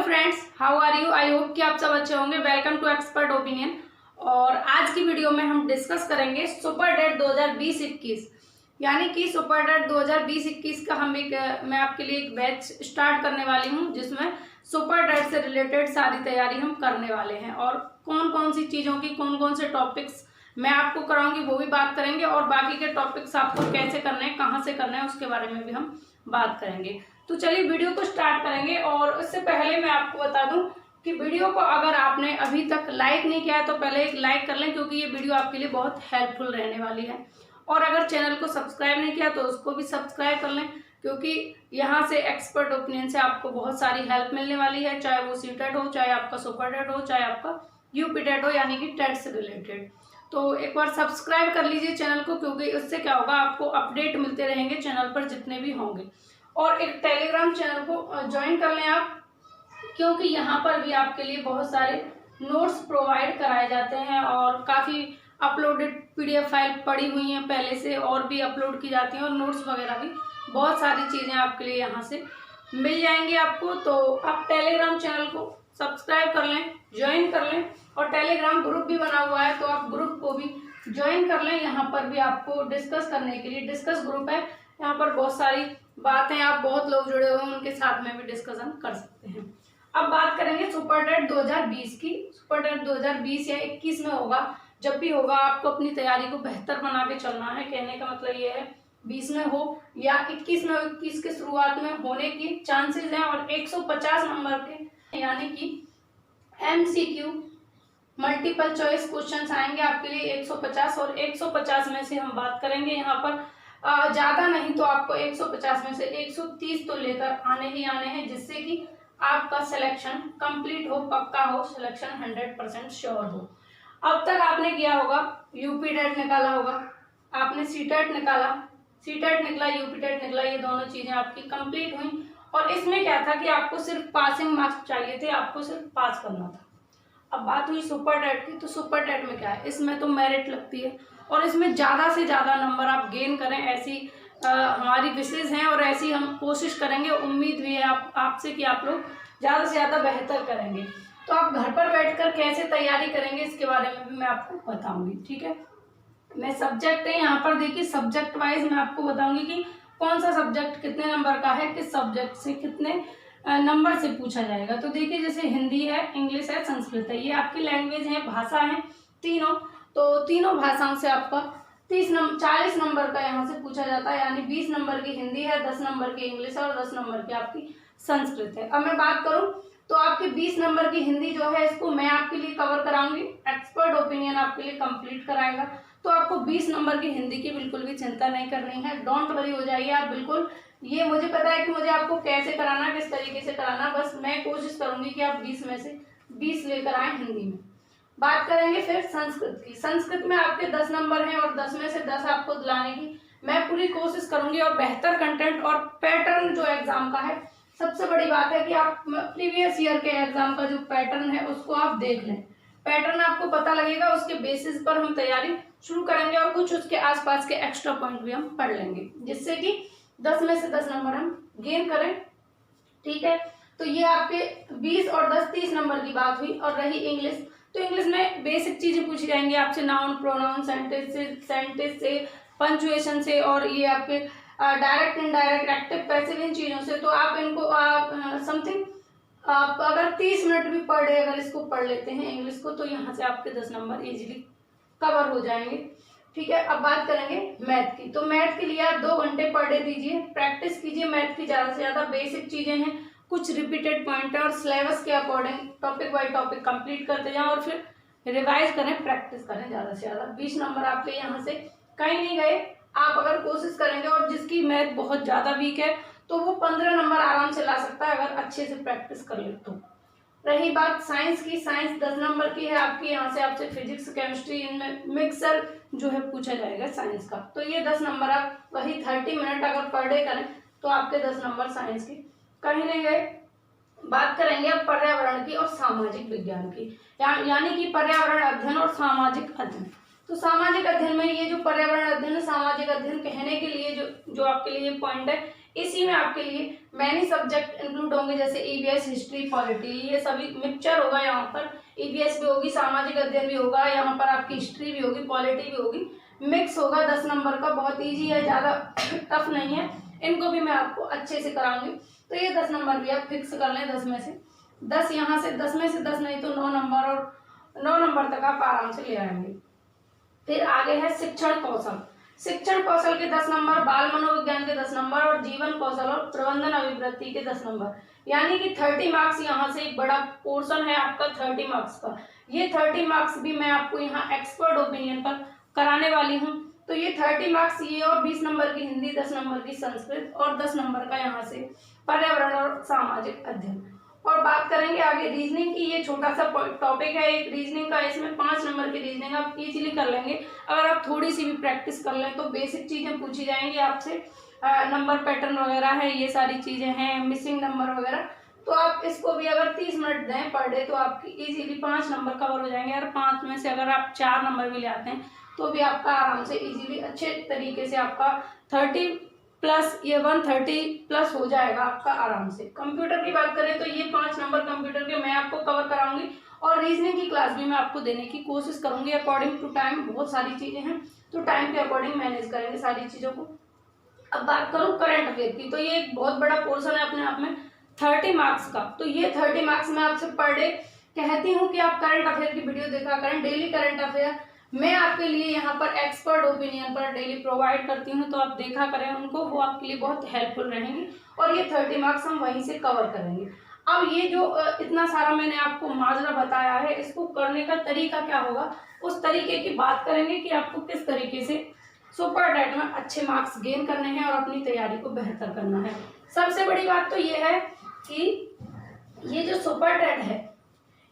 Friends, how are you? I hope कि आप सब अच्छे होंगे। Welcome to expert opinion. और आज की वीडियो में हम डिस्कस करेंगे सुपर डेट 2020-21, यानी कि सुपर डेट 2020-21 का मैं आपके लिए एक बैच स्टार्ट करने वाली हूं, जिसमें सुपर डेट से रिलेटेड सारी तैयारी हम करने वाले हैं और कौन कौन सी चीज़ों की कौन कौन से टॉपिक्स मैं आपको कराऊंगी वो भी बात करेंगे, और बाकी के टॉपिक्स आपको कैसे करने हैं, कहाँ से करने हैं, उसके बारे में भी हम बात करेंगे। तो चलिए वीडियो को स्टार्ट करेंगे। और उससे पहले मैं आपको बता दूं कि वीडियो को अगर आपने अभी तक लाइक नहीं किया है तो पहले एक लाइक कर लें, क्योंकि ये वीडियो आपके लिए बहुत हेल्पफुल रहने वाली है। और अगर चैनल को सब्सक्राइब नहीं किया तो उसको भी सब्सक्राइब कर लें, क्योंकि यहाँ से एक्सपर्ट ओपिनियन से आपको बहुत सारी हेल्प मिलने वाली है, चाहे वो सीटेट हो, चाहे आपका सुपर डेट हो, चाहे आपका यूपी डेट हो, यानी कि टेट से रिलेटेड। तो एक बार सब्सक्राइब कर लीजिए चैनल को, क्योंकि उससे क्या होगा, आपको अपडेट मिलते रहेंगे चैनल पर जितने भी होंगे। और एक टेलीग्राम चैनल को ज्वाइन कर लें आप, क्योंकि यहाँ पर भी आपके लिए बहुत सारे नोट्स प्रोवाइड कराए जाते हैं और काफ़ी अपलोडेड पीडीएफ फाइल पड़ी हुई हैं पहले से, और भी अपलोड की जाती हैं, और नोट्स वगैरह भी बहुत सारी चीज़ें आपके लिए यहाँ से मिल जाएंगी आपको। तो आप टेलीग्राम चैनल को सब्सक्राइब कर लें, ज्वाइन कर लें, और टेलीग्राम ग्रुप भी बना हुआ है तो आप ग्रुप को भी ज्वाइन कर लें। यहाँ पर भी आपको डिस्कस करने के लिए डिस्कस ग्रुप है, यहाँ पर बहुत सारी बातें, आप बहुत लोग जुड़े हुए हैं, उनके साथ में भी डिस्कशन कर सकते हैं। अब बात करेंगे सुपर डेट 2020 की। सुपर डेट 2020 या 21 में होगा, जब भी होगा आपको अपनी तैयारी को बेहतर बना के चलना है। कहने का मतलब ये है 20 में हो या 21 में, 21 के शुरुआत में होने की चांसेस हैं। और 150 नंबर के, यानी कि MCQ मल्टीपल चॉइस क्वेश्चंस आएंगे आपके लिए 150, और 150 में से हम बात करेंगे यहाँ पर ज्यादा नहीं तो आपको 150 में से 130 तो लेकर आने ही आने हैं, जिससे कि आपका सिलेक्शन कंप्लीट हो, पक्का हो, सिलेक्शन 100% श्योर हो। अब तक आपने किया होगा, यूपी डेट निकाला होगा, आपने सीटेट निकाला, सीटेट निकला, यूपी डेट निकला, ये दोनों चीजें आपकी कंप्लीट हुई। और इसमें क्या था कि आपको सिर्फ पासिंग मार्क्स चाहिए थे, आपको सिर्फ पास करना था। अब बात हुई सुपर डेट की, तो सुपर डेट में क्या है, इसमें तो मेरिट लगती है, और इसमें ज़्यादा से ज़्यादा नंबर आप गेन करें, ऐसी हमारी विशेष हैं, और ऐसी हम कोशिश करेंगे, उम्मीद भी है आपसे कि आप लोग ज़्यादा से ज़्यादा बेहतर करेंगे। तो आप घर पर बैठकर कैसे तैयारी करेंगे, इसके बारे में भी मैं आपको बताऊंगी, ठीक है। मैं सब्जेक्ट है यहाँ पर देखिए, सब्जेक्ट वाइज मैं आपको बताऊंगी कि कौन सा सब्जेक्ट कितने नंबर का है, किस सब्जेक्ट से कितने नंबर से पूछा जाएगा। तो देखिए, जैसे हिंदी है, इंग्लिश है, संस्कृत है, ये आपकी लैंग्वेज है, भाषा है तीनों। तो तीनों भाषाओं से आपका 40 नंबर का यहाँ से पूछा जाता है, यानी 20 नंबर की हिंदी है, 10 नंबर की इंग्लिश है, और 10 नंबर की आपकी संस्कृत है। अब मैं बात करूँ तो आपकी 20 नंबर की हिंदी जो है, इसको मैं आपके लिए कवर कराऊंगी, एक्सपर्ट ओपिनियन आपके लिए कंप्लीट कराएगा। तो आपको 20 नंबर की हिंदी की बिल्कुल भी चिंता नहीं करनी है, डोंट वरी हो जाइए आप बिल्कुल। ये मुझे पता है कि मुझे आपको कैसे कराना, किस तरीके से कराना, बस मैं कोशिश करूंगी कि आप 20 में से 20 लेकर आए हिंदी में। बात करेंगे फिर संस्कृत की। संस्कृत में आपके 10 नंबर हैं, और 10 में से 10 आपको दिलाने की मैं पूरी कोशिश करूंगी, और बेहतर कंटेंट और पैटर्न जो एग्जाम का है, सबसे बड़ी बात है कि आप प्रीवियस ईयर के एग्जाम का जो पैटर्न है उसको आप देख लें, पैटर्न आपको पता लगेगा, उसके बेसिस पर हम तैयारी शुरू करेंगे, और कुछ उसके आसपास के एक्स्ट्रा पॉइंट भी हम पढ़ लेंगे, जिससे कि 10 में से 10 नंबर हम गेन करें, ठीक है। तो ये आपके 20 और 10 30 नंबर की बात हुई। और रही इंग्लिश, तो इंग्लिश में बेसिक चीजें पूछी जाएंगी आपसे, नाउन, प्रोनाउन, सेंटेंस से, पंचुएशन से, और ये आपके डायरेक्ट, इनडायरेक्ट, एक्टिव, पैसिव, इन चीजों से। तो आप इनको समथिंग आप अगर 30 मिनट भी पर डे अगर इसको पढ़ लेते हैं इंग्लिश को, तो यहाँ से आपके 10 नंबर इजीली कवर हो जाएंगे, ठीक है। अब बात करेंगे मैथ की। तो मैथ के लिए आप 2 घंटे पर डे दीजिए, प्रैक्टिस कीजिए मैथ की ज़्यादा से ज़्यादा। बेसिक चीज़ें हैं, कुछ रिपीटेड पॉइंट है, और सिलेबस के according topic by topic complete करते जाएं, और फिर रिवाइज करें, प्रैक्टिस करें ज़्यादा से ज़्यादा। 20 नंबर आपके यहाँ से कहीं नहीं गए, आप अगर कोशिश करेंगे। और जिसकी मैथ बहुत ज़्यादा वीक है तो वो 15 नंबर आराम से ला सकता है, अगर अच्छे से प्रैक्टिस कर ले तो। रही बात साइंस की, साइंस 10 नंबर की है आपकी, यहाँ से आपसे फिजिक्स, केमिस्ट्री, इनमें मिक्सर जो है पूछा जाएगा साइंस का। तो ये 10 नंबर आप वही 30 मिनट अगर पर डे करें तो आपके 10 नंबर साइंस की कहीं नहीं गए। बात करेंगे अब पर्यावरण की और सामाजिक विज्ञान की, यानी कि पर्यावरण अध्ययन और सामाजिक अध्ययन। तो सामाजिक अध्ययन में ये जो पर्यावरण अध्ययन, सामाजिक अध्ययन कहने के लिए जो आपके लिए पॉइंट है, इसी में आपके लिए मैनी सब्जेक्ट इंक्लूड होंगे, जैसे ईवीएस, हिस्ट्री, पॉलिटी, ये सभी मिक्सचर होगा। यहाँ पर ईवीएस भी होगी, सामाजिक अध्ययन भी होगा, यहाँ पर आपकी हिस्ट्री भी होगी, पॉलिटी भी होगी, मिक्स होगा। 10 नंबर का, बहुत ईजी है, ज़्यादा टफ नहीं है। इनको भी मैं आपको अच्छे से कराऊंगी। तो ये 10 नंबर भी आप फिक्स कर लें, 10 में से 10, यहाँ से 10 में से 10 नहीं तो 9 नंबर, और 9 नंबर तक आप आराम से ले आएंगे। फिर आगे है शिक्षण कौशल। शिक्षण कौशल के 10 नंबर, बाल मनोविज्ञान के 10 नंबर, और जीवन कौशल और प्रबंधन अभिवृत्ति के 10 नंबर, यानी कि 30 मार्क्स यहाँ से एक बड़ा पोर्शन है आपका 30 मार्क्स का। ये 30 मार्क्स भी मैं आपको यहाँ एक्सपर्ट ओपिनियन पर कराने वाली हूँ। तो ये 30 मार्क्स ये, और 20 नंबर की हिंदी, 10 नंबर की संस्कृत, और 10 नंबर का यहाँ से पर्यावरण और सामाजिक अध्ययन। और बात करेंगे आगे रीजनिंग की। ये छोटा सा टॉपिक है एक रीजनिंग का, इसमें 5 नंबर की रीजनिंग आप इजीली कर लेंगे अगर आप थोड़ी सी भी प्रैक्टिस कर लें। तो बेसिक चीजें पूछी जाएंगी आपसे, नंबर पैटर्न वगैरह है, ये सारी चीजें हैं, मिसिंग नंबर वगैरह। तो आप इसको भी अगर 30 मिनट दें पर डे तो आपकी इजीली 5 नंबर कवर हो जाएंगे। और 5 में से अगर आप 4 नंबर भी ले आते हैं तो भी आपका आराम से इजीली अच्छे तरीके से आपका 30 प्लस ये 130 प्लस हो जाएगा आपका आराम से। कंप्यूटर की बात करें तो ये 5 नंबर कंप्यूटर के मैं आपको कवर कराऊंगी, और रीजनिंग की क्लास भी मैं आपको देने की कोशिश करूंगी अकॉर्डिंग टू टाइम। बहुत सारी चीजें हैं तो टाइम के अकॉर्डिंग मैनेज करेंगे सारी चीजों को। अब बात करूं करंट अफेयर की, तो ये एक बहुत बड़ा पोर्शन है अपने आप में 30 मार्क्स का। तो ये 30 मार्क्स में आपसे पर डे कहती हूँ कि आप करंट अफेयर की वीडियो देखा करें, डेली करंट अफेयर मैं आपके लिए यहाँ पर एक्सपर्ट ओपिनियन पर डेली प्रोवाइड करती हूँ, तो आप देखा करें उनको, वो आपके लिए बहुत हेल्पफुल रहेंगी। और ये 30 मार्क्स हम वहीं से कवर करेंगे। अब ये जो इतना सारा मैंने आपको माजरा बताया है, इसको करने का तरीका क्या होगा, उस तरीके की बात करेंगे कि आपको किस तरीके से सुपर डेट में अच्छे मार्क्स गेन करने हैं और अपनी तैयारी को बेहतर करना है। सबसे बड़ी बात तो ये है कि ये जो सुपर डेट है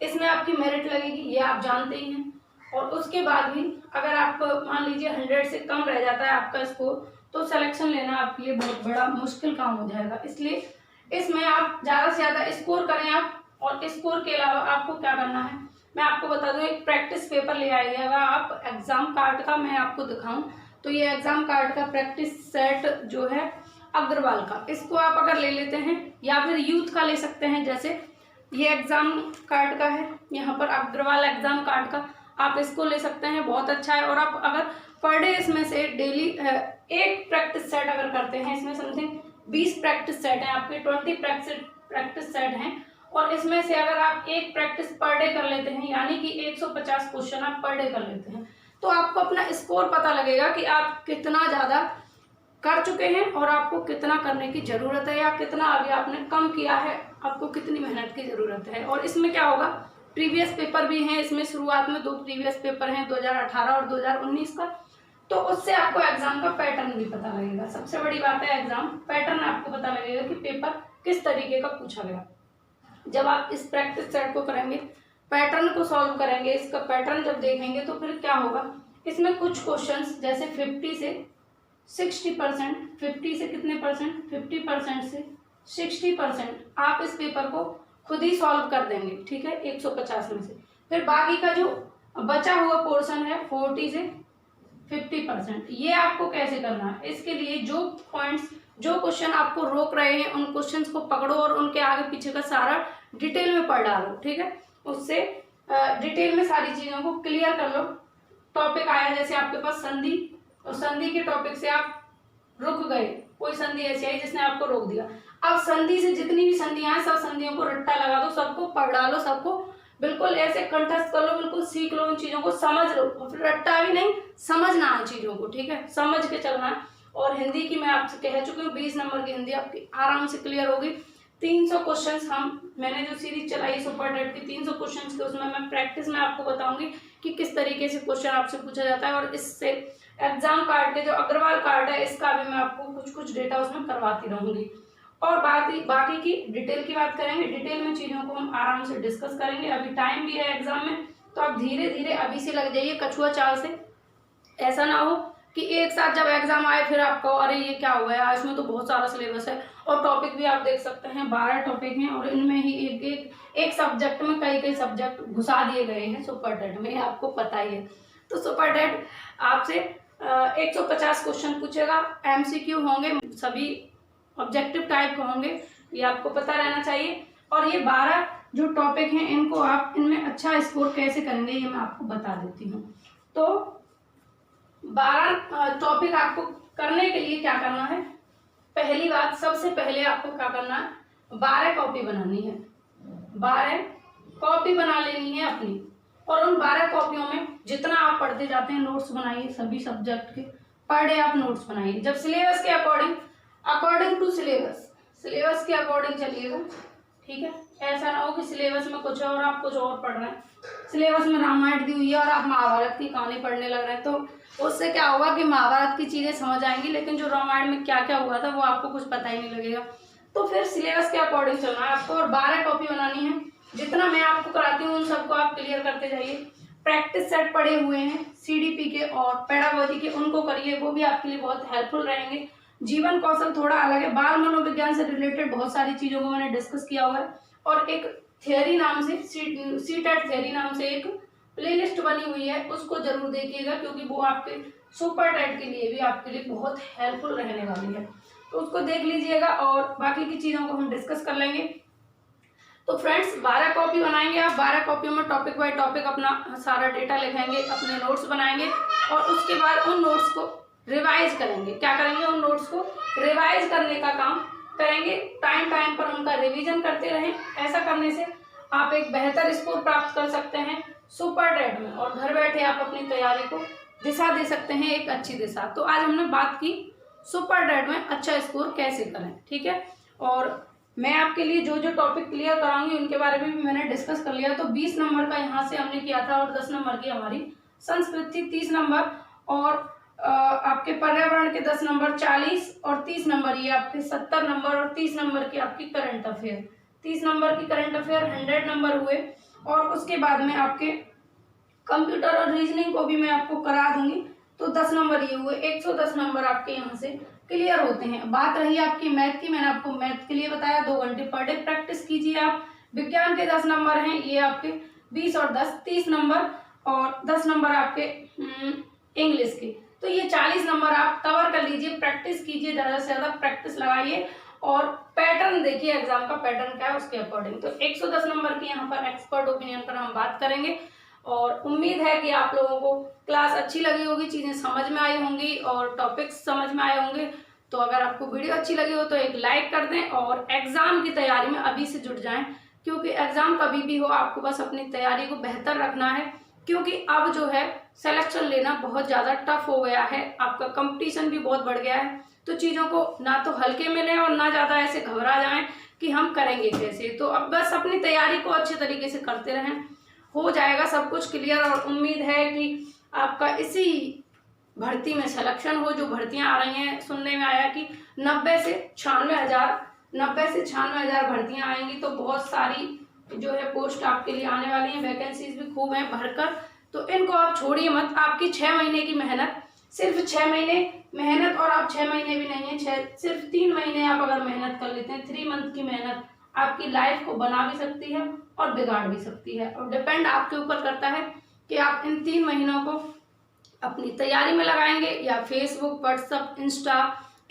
इसमें आपकी मेरिट लगेगी, ये आप जानते ही हैं। और उसके बाद भी अगर आप मान लीजिए 100 से कम रह जाता है आपका स्कोर, तो सिलेक्शन लेना आपके लिए बहुत बड़ा मुश्किल काम हो जाएगा। इसलिए इसमें आप ज़्यादा से ज़्यादा स्कोर करें आप। और स्कोर के अलावा आपको क्या करना है मैं आपको बता दूं, एक प्रैक्टिस पेपर ले आइएगा आप एग्जाम कार्ड का। मैं आपको दिखाऊं तो ये एग्जाम कार्ड का प्रैक्टिस सेट जो है अग्रवाल का, इसको आप अगर ले लेते हैं या फिर यूथ का ले सकते हैं। जैसे ये एग्जाम कार्ड का है, यहाँ पर अग्रवाल एग्जाम कार्ड का, आप इसको ले सकते हैं, बहुत अच्छा है। और आप अगर पर डे इसमें से डेली एक प्रैक्टिस सेट अगर करते हैं, इसमें समथिंग 20 प्रैक्टिस सेट हैं आपके, 20 प्रैक्टिस सेट हैं, और इसमें से अगर आप एक प्रैक्टिस पर डे कर लेते हैं, यानी कि 150 क्वेश्चन आप पर डे कर लेते हैं, तो आपको अपना स्कोर पता लगेगा कि आप कितना ज़्यादा कर चुके हैं और आपको कितना करने की ज़रूरत है, या कितना अभी आपने कम किया है, आपको कितनी मेहनत की ज़रूरत है। और इसमें क्या होगा, प्रीवियस पेपर भी हैं इसमें, शुरुआत में 2 प्रीवियस पेपर हैं 2018 और 2019 का, तो उससे आपको एग्जाम का पैटर्न भी पता लगेगा। सबसे बड़ी बात है एग्जाम पैटर्न आपको पता लगेगा कि पेपर किस तरीके का पूछा गया। जब आप इस प्रैक्टिस सेट को करेंगे, पैटर्न को सॉल्व करेंगे, इसका पैटर्न जब देखेंगे तो फिर क्या होगा, इसमें कुछ क्वेश्चंस जैसे 50 से 60%, 50 से कितने परसेंट, 50% से 60% आप इस पेपर को खुद ही सॉल्व कर देंगे, ठीक है, 150 में से। फिर बाकी का जो बचा हुआ पोर्शन है 40 से 50%, ये आपको कैसे करना है, इसके लिए जो पॉइंट्स, जो क्वेश्चन आपको रोक रहे हैं उन क्वेश्चंस को पकड़ो और उनके आगे पीछे का सारा डिटेल में पढ़ डालो, ठीक है। उससे डिटेल में सारी चीज़ों को क्लियर कर लो। टॉपिक आया जैसे आपके पास संधि, और संधि के टॉपिक से आप रुक गए, कोई संधि ऐसी आई जिसने आपको रोक दिया, अब संधि से जितनी भी संधियां हैं सब संधियों को रट्टा लगा दो, सबको पढ़ डालो, सबको बिल्कुल ऐसे कंठस्थ कर लो, बिल्कुल सीख लो, उन चीज़ों को समझ लो, और फिर रट्टा भी नहीं, समझना है चीज़ों को, ठीक है, समझ के चलना है। और हिंदी की मैं आपसे कह चुकी हूँ 20 नंबर की हिंदी आपकी आराम से क्लियर होगी। 300 क्वेश्चन मैंने जो सीरीज चलाई सुपर डेट की 300 क्वेश्चन के, उसमें मैं प्रैक्टिस में आपको बताऊंगी कि किस तरीके से क्वेश्चन आपसे पूछा जाता है। और इससे एग्जाम कार्ड के जो अग्रवाल कार्ड है इसका भी मैं आपको कुछ कुछ डेटा उसमें करवाती रहूंगी। और बाकी की डिटेल की बात करेंगे, डिटेल में चीज़ों को हम आराम से डिस्कस करेंगे। अभी टाइम भी है एग्जाम में, तो आप धीरे धीरे अभी से लग जाइए कछुआ चाल से। ऐसा ना हो कि एक साथ जब एग्जाम आए फिर आप कहो अरे ये क्या हो गया, इसमें तो बहुत सारा सिलेबस है। और टॉपिक भी आप देख सकते हैं 12 टॉपिक हैं, और इनमें ही एक सब्जेक्ट में कई सब्जेक्ट घुसा दिए गए हैं सुपर डेट में, आपको पता ही है। तो सुपर डेट आपसे 150 क्वेश्चन पूछेगा, MCQ होंगे, सभी ऑब्जेक्टिव टाइप के होंगे, ये आपको पता रहना चाहिए। और ये 12 जो टॉपिक हैं इनको आप इनमें अच्छा स्कोर कैसे करेंगे ये मैं आपको बता देती हूँ। तो 12 टॉपिक आपको करने के लिए क्या करना है, पहली बात सबसे पहले आपको क्या करना है, 12 कॉपी बनानी है। 12 कॉपी बना लेनी है अपनी, और उन 12 कॉपियों में जितना आप पढ़ते जाते हैं नोट्स बनाइए, सभी सब्जेक्ट के पर डे आप नोट्स बनाइए। जब सिलेबस के अकॉर्डिंग टू सिलेबस के अकॉर्डिंग चलिएगा, ठीक है। ऐसा ना हो कि सिलेबस में कुछ और आप कुछ और पढ़ रहे हैं, सिलेबस में रामायण दी हुई है और आप महाभारत की कहानी पढ़ने लग रहे हैं, तो उससे क्या होगा कि महाभारत की चीजें समझ आएंगी लेकिन जो रामायण में क्या क्या हुआ था वो आपको कुछ पता ही नहीं लगेगा। तो फिर सिलेबस के अकॉर्डिंग चलना है आपको, और 12 कॉपी बनानी है। जितना मैं आपको कराती हूँ उन सबको आप क्लियर करते जाइए। प्रैक्टिस सेट पड़े हुए हैं CDP के और पेडागोजी के, उनको करिए, वो भी आपके लिए बहुत हेल्पफुल रहेंगे। जीवन कौशल थोड़ा अलग है, बाल मनोविज्ञान से रिलेटेड बहुत सारी चीजों को मैंने डिस्कस किया हुआ है, और एक थियरी नाम से सीटेट थियरी नाम से एक प्लेलिस्ट बनी हुई है, उसको जरूर देखिएगा क्योंकि वो आपके सुपर टेट के लिए भी आपके लिए बहुत हेल्पफुल रहने वाली है, तो उसको देख लीजिएगा और बाकी की चीजों को हम डिस्कस कर लेंगे। तो फ्रेंड्स 12 कॉपी बनाएंगे आप, 12 कॉपियों में टॉपिक बाय टॉपिक अपना सारा डेटा लिखेंगे, अपने नोट्स बनाएंगे, और उसके बाद उन नोट्स को रिवाइज करेंगे। क्या करेंगे, उन नोट्स को रिवाइज करने का काम करेंगे, टाइम पर उनका रिवीजन करते रहें। ऐसा करने से आप एक बेहतर स्कोर प्राप्त कर सकते हैं सुपर टेट में, और घर बैठे आप अपनी तैयारी को दिशा दे सकते हैं, एक अच्छी दिशा। तो आज हमने बात की सुपर टेट में अच्छा स्कोर कैसे करें, ठीक है। और मैं आपके लिए जो जो टॉपिक क्लियर कराऊंगी उनके बारे में भी मैंने डिस्कस कर लिया। तो 20 नंबर का यहाँ से हमने किया था, और 10 नंबर की हमारी संस्कृत थी, 30 नंबर, और आपके पर्यावरण के 10 नंबर, 40 और 30 नंबर ये आपके 70 नंबर, और 30 नंबर की आपकी करंट अफेयर, 30 नंबर की करंट अफेयर 100 नंबर हुए। और उसके बाद में आपके कंप्यूटर और रीजनिंग को भी मैं आपको करा दूंगी, तो 10 नंबर ये हुए, 110 नंबर आपके यहाँ से क्लियर होते हैं। बात रही आपकी मैथ की, मैंने आपको मैथ के लिए बताया 2 घंटे पर डे प्रैक्टिस कीजिए आप। विज्ञान के 10 नंबर हैं, ये आपके 20 और 10 30 नंबर, और 10 नंबर आपके इंग्लिश के, तो ये 40 नंबर आप कवर कर लीजिए। प्रैक्टिस कीजिए, ज़्यादा से ज़्यादा प्रैक्टिस लगाइए, और पैटर्न देखिए एग्जाम का पैटर्न क्या है उसके अकॉर्डिंग। तो 110 नंबर की यहाँ पर एक्सपर्ट ओपिनियन पर हम बात करेंगे, और उम्मीद है कि आप लोगों को क्लास अच्छी लगी होगी, चीज़ें समझ में आई होंगी और टॉपिक्स समझ में आए होंगे। तो अगर आपको वीडियो अच्छी लगी हो तो एक लाइक कर दें, और एग्जाम की तैयारी में अभी से जुट जाएं, क्योंकि एग्जाम कभी भी हो आपको बस अपनी तैयारी को बेहतर रखना है, क्योंकि अब जो है सिलेक्शन लेना बहुत ज़्यादा टफ हो गया है, आपका कंपटीशन भी बहुत बढ़ गया है। तो चीज़ों को ना तो हल्के में लें और ना ज़्यादा ऐसे घबरा जाएं कि हम करेंगे कैसे। तो अब बस अपनी तैयारी को अच्छे तरीके से करते रहें, हो जाएगा सब कुछ क्लियर। और उम्मीद है कि आपका इसी भर्ती में सिलेक्शन हो। जो भर्तियां आ रही हैं, सुनने में आया कि 90 से 96 हजार भर्तियां आएंगी, तो बहुत सारी जो है पोस्ट आपके लिए आने वाली हैं, वैकेंसीज भी खूब हैं भरकर। तो इनको आप छोड़िए मत, आपकी 6 महीने की मेहनत, सिर्फ 6 महीने मेहनत, और आप 6 महीने भी नहीं है, सिर्फ 3 महीने आप अगर मेहनत कर लेते हैं, 3 मंथ की मेहनत आपकी लाइफ को बना भी सकती है और बिगाड़ भी सकती है। और डिपेंड आपके ऊपर करता है कि आप इन 3 महीनों को अपनी तैयारी में लगाएंगे या फेसबुक, व्हाट्सएप, इंस्टा,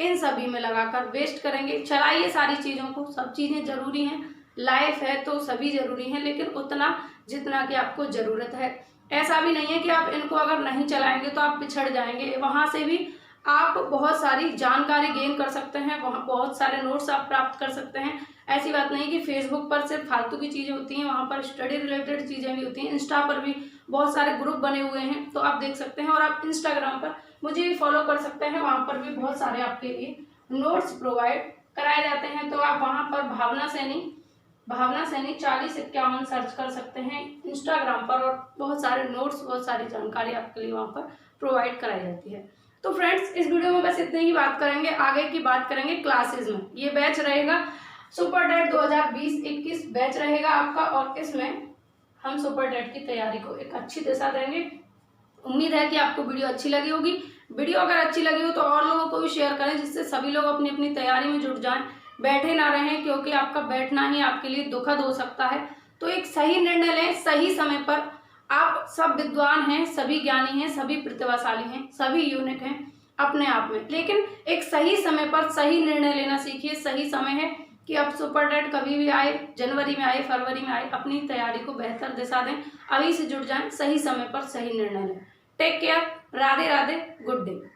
इन सभी में लगाकर वेस्ट करेंगे। चलाइए सारी चीज़ों को, सब चीज़ें जरूरी हैं, लाइफ है तो सभी जरूरी हैं, लेकिन उतना जितना कि आपको ज़रूरत है। ऐसा भी नहीं है कि आप इनको अगर नहीं चलाएंगे तो आप पिछड़ जाएंगे, वहाँ से भी आप बहुत सारी जानकारी गेन कर सकते हैं, वहाँ बहुत सारे नोट्स आप प्राप्त कर सकते हैं। ऐसी बात नहीं कि फेसबुक पर सिर्फ फालतू की चीज़ें होती हैं, वहाँ पर स्टडी रिलेटेड चीज़ें भी होती हैं। इंस्टा पर भी बहुत सारे ग्रुप बने हुए हैं, तो आप देख सकते हैं, और आप इंस्टाग्राम पर मुझे भी फॉलो कर सकते हैं, वहाँ पर भी बहुत सारे आपके लिए नोट्स प्रोवाइड कराए जाते हैं। तो आप वहाँ पर भावना सैनी 4051 सर्च कर सकते हैं इंस्टाग्राम पर, और बहुत सारे नोट्स, बहुत सारी जानकारी आपके लिए वहाँ पर प्रोवाइड कराई जाती है। तो फ्रेंड्स इस वीडियो में बस इतनी ही बात करेंगे, आगे की बात करेंगे क्लासेस में। ये बैच रहेगा सुपर टेट 2020-21 बैच रहेगा आपका, और इसमें हम सुपर टेट की तैयारी को एक अच्छी दिशा देंगे। उम्मीद है कि आपको वीडियो अच्छी लगी होगी। वीडियो अगर अच्छी लगी हो तो और लोगों को भी शेयर करें, जिससे सभी लोग अपनी अपनी तैयारी में जुट जाएं, बैठे ना रहें, क्योंकि आपका बैठना ही आपके लिए दुखद हो सकता है। तो एक सही निर्णय लें सही समय पर। आप सब विद्वान हैं, सभी ज्ञानी हैं, सभी प्रतिभाशाली हैं, सभी यूनिक हैं। अपने आप में, लेकिन एक सही समय पर सही निर्णय लेना सीखिए। सही समय है कि अब सुपर डेट कभी भी आए, जनवरी में आए, फरवरी में आए, अपनी तैयारी को बेहतर दिशा दें, अभी से जुट जाएं, सही समय पर सही निर्णय लें। Take care, Radhe Radhe, good day.